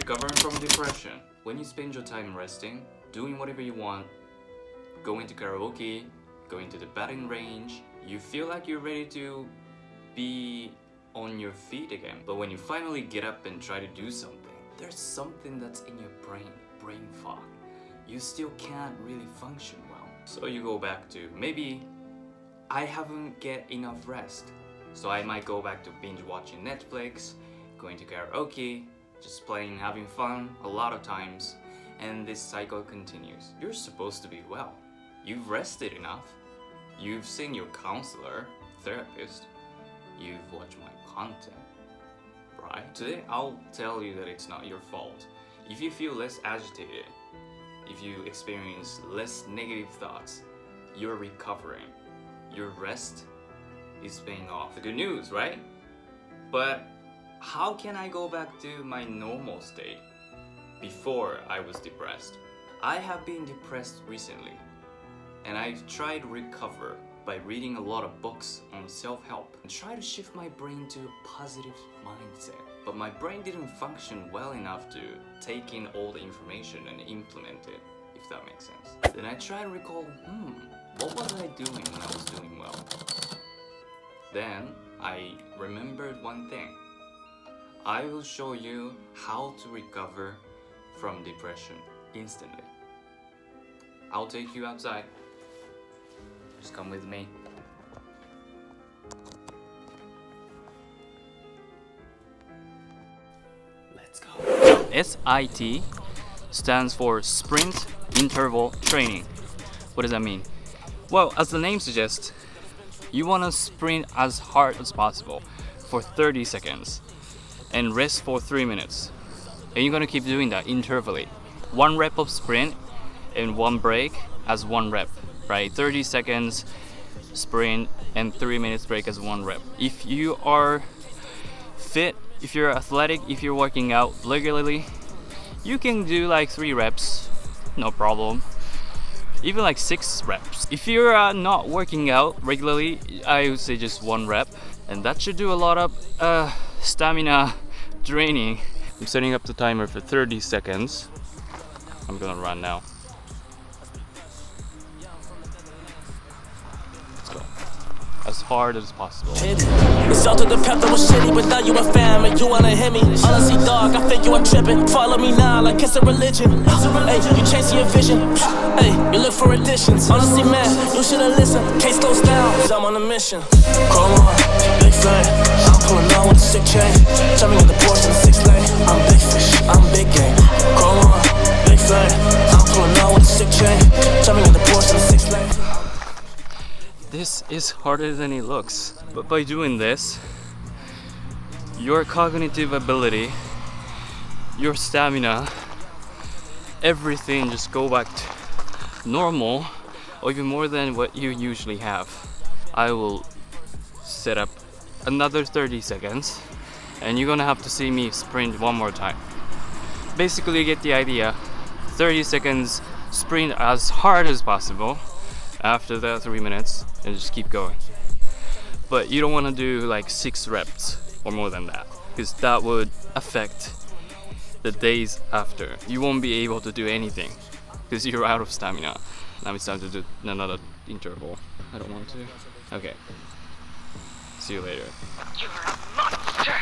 Recovering from depression. When you spend your time resting, doing whatever you want, going to karaoke, going to the batting range, you feel like you're ready to be on your feet again. But when you finally get up and try to do something, there's something that's in your brain fog. You still can't really function well. So you go back to, maybe I haven't get enough rest. So I might go back to binge watching Netflix, going to karaoke, just playing, having fun a lot of times. And this cycle continues. You're supposed to be well. You've rested enough. You've seen your counselor, therapist. You've watched my content, right? Today I'll tell you that it's not your fault. If you feel less agitated, if you experience less negative thoughts, you're recovering. Your rest is paying off. The good news, right? But how can I go back to my normal state before I was depressed? I have been depressed recently, and I've tried to recover by reading a lot of books on self-help and try to shift my brain to a positive mindset. But my brain didn't function well enough to take in all the information and implement it, if that makes sense. Then I try to recall, what was I doing when I was doing well? Then I remembered one thing. I will show you how to recover from depression instantly. I'll take you outside. Just come with me. Let's go. SIT stands for Sprint Interval Training. What does that mean? Well, as the name suggests, you want to sprint as hard as possible for 30 seconds and rest for 3 minutes. And you're going to keep doing that intervally. 1 rep of sprint and 1 break as 1 rep. Right, 30 seconds sprint and 3 minutes break as 1 rep. If you are fit, if you're athletic, if you're working out regularly, you can do like 3 reps, no problem. Even like 6 reps. If you're not working out regularly, I would say just 1 rep, and that should do a lot of stamina draining. I'm setting up the timer for 30 seconds. I'm gonna run now. As hard as possible. It's all to the path that was shitty without you a family. You wanna hit me? Honestly, dog, I think you are tripping. Follow me now like it's a religion. Hey, you chasing your vision. Hey, you look for additions. Honestly, man, you should've listened. Case slows down, cause I'm on a mission. Come on, big flame. I'm pulling on with a sick chain. Jumping in the Porsche in the 6 lane. I'm big fish, I'm big game. Come on, big flame. I'm pulling on with a sick chain. Jumping in the Porsche in the 6 lane. This is harder than it looks, but by doing this, your cognitive ability, your stamina, everything just go back to normal, or even more than what you usually have. I will set up another 30 seconds, and you're gonna have to see me sprint one more time. Basically, you get the idea. 30 seconds, sprint as hard as possible. After that, 3 minutes, and just keep going. But you don't want to do like 6 reps or more than that, because that would affect the days after. You won't be able to do anything because you're out of stamina. Now it's time to do another interval. I don't want to. Okay. See you later. You're a monster!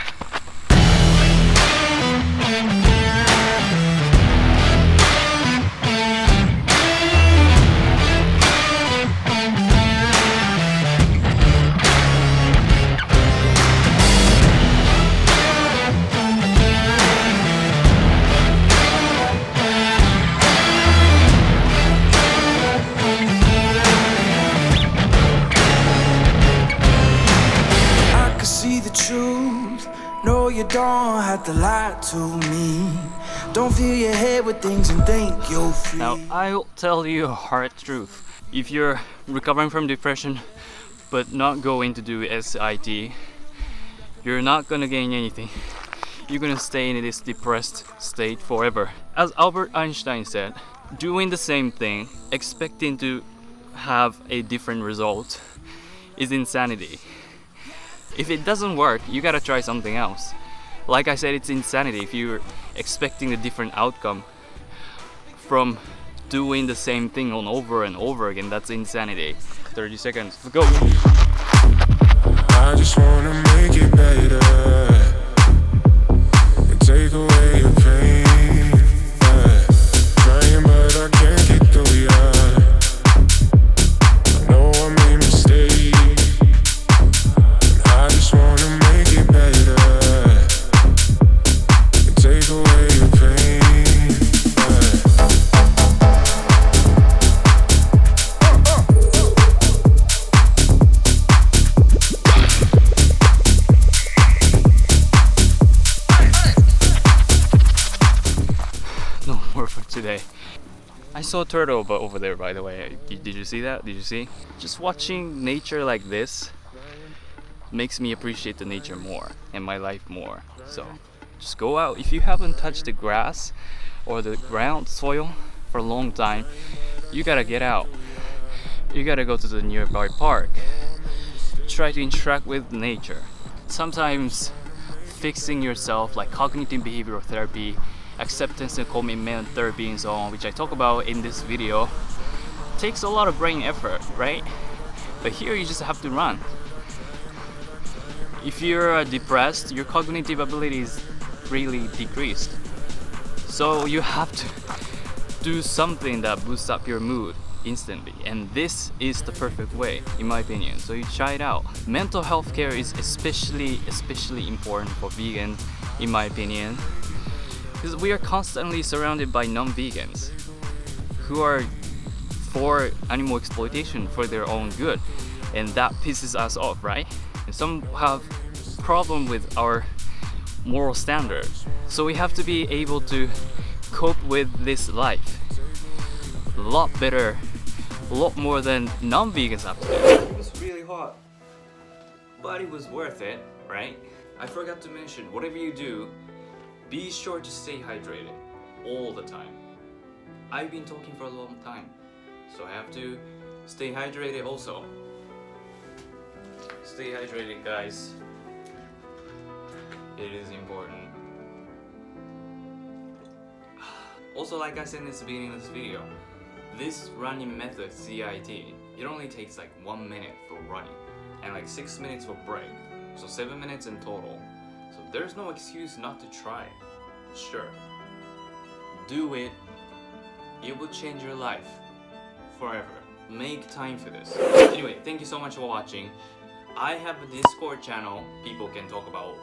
No, you don't have to lie to me. Don't fill your head with things and think you're free. Now, I'll tell you a hard truth. If you're recovering from depression but not going to do SIT, you're not gonna gain anything. You're gonna stay in this depressed state forever. As Albert Einstein said, doing the same thing, expecting to have a different result, is insanity. If it doesn't work, you gotta try something else. Like I said, it's insanity if you're expecting a different outcome from doing the same thing on over and over again. That's insanity. 30 seconds, go! I just wanna make it better and take away your pain. Trying but I can't get through ya. I know I made mistakes. I just wanna make it better and take away your pain. No more for today. I saw a turtle but over there, by the way. Did you see that? Did you see? Just watching nature like this makes me appreciate the nature more and my life more. So just go out. If you haven't touched the grass or the ground soil for a long time, you gotta get out. You gotta go to the nearby park. Try to interact with nature. Sometimes fixing yourself, like cognitive behavioral therapy, acceptance and commitment therapy and so on, which I talk about in this video, takes a lot of brain effort, right? But here you just have to run. If you're depressed, your cognitive ability is really decreased. So you have to do something that boosts up your mood instantly, and this is the perfect way, in my opinion. So you try it out. Mental health care is especially important for vegans, in my opinion, because we are constantly surrounded by non-vegans who are for animal exploitation for their own good, and that pisses us off, right? And some have problem with our moral standards, so we have to be able to cope with this life a lot better, a lot more than non-vegans have to do. It was really hot, but it was worth it, right? I forgot to mention, whatever you do, be sure to stay hydrated all the time. I've been talking for a long time, so I have to stay hydrated also. Stay hydrated, guys. It is important. Also, like I said in the beginning of this video, this running method, CIT, it only takes like 1 minute for running and like 6 minutes for break, so 7 minutes in total. So there's no excuse not to try. Sure, do it. It will change your life forever. Make time for this. Anyway, thank you so much for watching. I have a Discord channel. People can talk about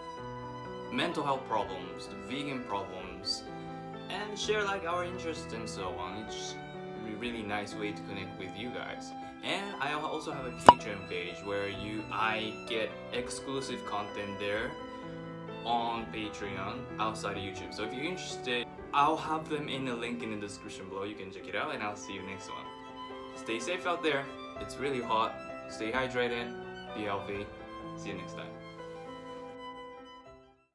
mental health problems, the vegan problems, and share like our interests and so on. It's a really nice way to connect with you guys. And I also have a Patreon page where I get exclusive content there on Patreon outside of YouTube. So if you're interested, I'll have them in a link in the description below. You can check it out, and I'll see you next one. Stay safe out there. It's really hot. Stay hydrated. Be healthy. See you next time.